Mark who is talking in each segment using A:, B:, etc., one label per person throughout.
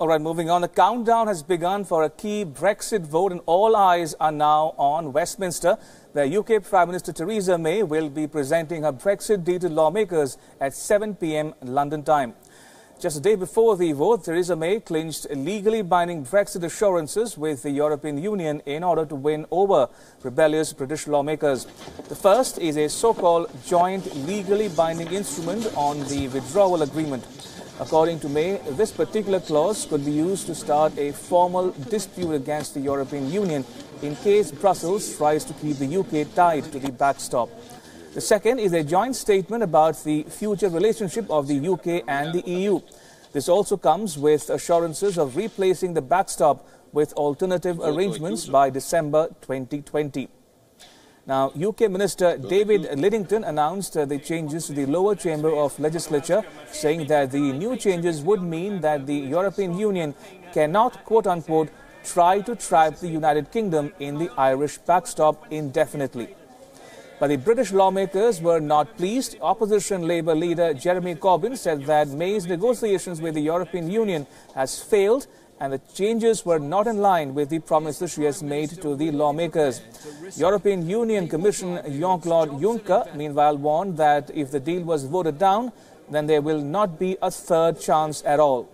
A: All right, moving on. The countdown has begun for a key Brexit vote, and all eyes are now on Westminster, where UK Prime Minister Theresa May will be presenting her Brexit deal to lawmakers at 7 p.m. London time. Just a day before the vote, Theresa May clinched legally binding Brexit assurances with the European Union in order to win over rebellious British lawmakers. The first is a so-called joint legally binding instrument on the withdrawal agreement. According to May, this particular clause could be used to start a formal dispute against the European Union in case Brussels tries to keep the UK tied to the backstop. The second is a joint statement about the future relationship of the UK and the EU. This also comes with assurances of replacing the backstop with alternative arrangements by December 2020. Now, UK Minister David Lidington announced the changes to the lower chamber of legislature, saying that the new changes would mean that the European Union cannot, quote-unquote, try to trap the United Kingdom in the Irish backstop indefinitely. But the British lawmakers were not pleased. Opposition Labour leader Jeremy Corbyn said that May's negotiations with the European Union has failed and the changes were not in line with the promises she has made to the lawmakers. European Union Commissioner Jean-Claude Juncker, meanwhile, warned that if the deal was voted down, then there will not be a third chance at all.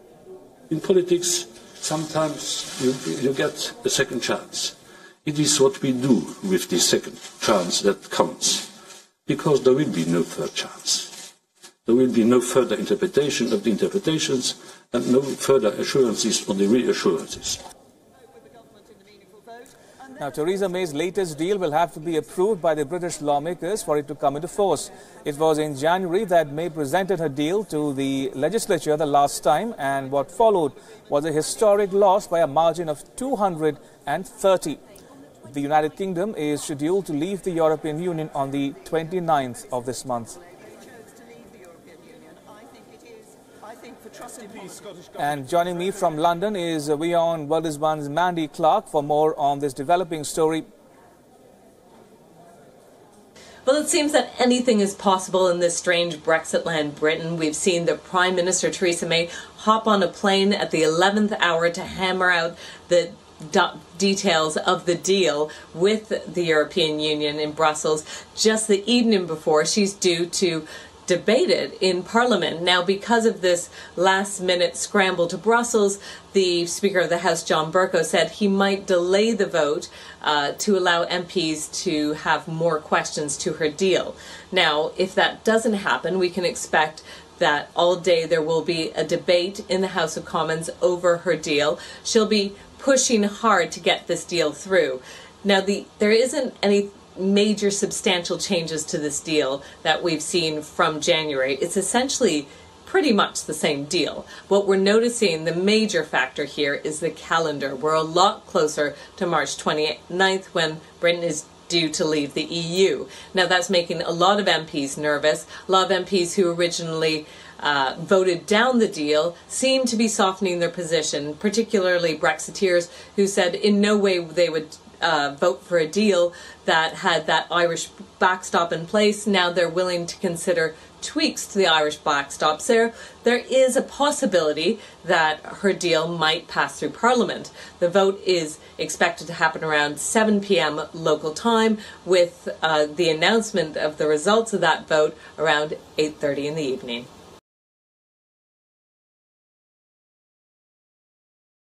B: In politics, sometimes you get a second chance. It is what we do with the second chance that counts, because there will be no third chance. There will be no further interpretation of the interpretations and no further assurances on the reassurances.
A: Now, Theresa May's latest deal will have to be approved by the British lawmakers for it to come into force. It was in January that May presented her deal to the legislature the last time, and what followed was a historic loss by a margin of 230. The United Kingdom is scheduled to leave the European Union on the 29th of this month. And joining me from London is Wion World Mandy Clark for more on this developing story.
C: Well, it seems that anything is possible in this strange Brexit land, Britain. We've seen the Prime Minister Theresa May hop on a plane at the 11th hour to hammer out the details of the deal with the European Union in Brussels just the evening before she's due to debate it in Parliament. Now, because of this last-minute scramble to Brussels, the Speaker of the House, John Bercow, said he might delay the vote to allow MPs to have more questions to her deal. Now, if that doesn't happen, we can expect that all day there will be a debate in the House of Commons over her deal. She'll be pushing hard to get this deal through. Now, there isn't any major substantial changes to this deal that we've seen from January. It's essentially pretty much the same deal. What we're noticing, the major factor here, is the calendar. We're a lot closer to March 29th when Britain is due to leave the EU. Now, that's making a lot of MPs nervous. A lot of MPs who originally voted down the deal seem to be softening their position, particularly Brexiteers who said in no way they would vote for a deal that had that Irish backstop in place. Now they're willing to consider tweaks to the Irish backstop. So there is a possibility that her deal might pass through Parliament. The vote is expected to happen around 7 p.m. local time, with the announcement of the results of that vote around 8:30 in the evening.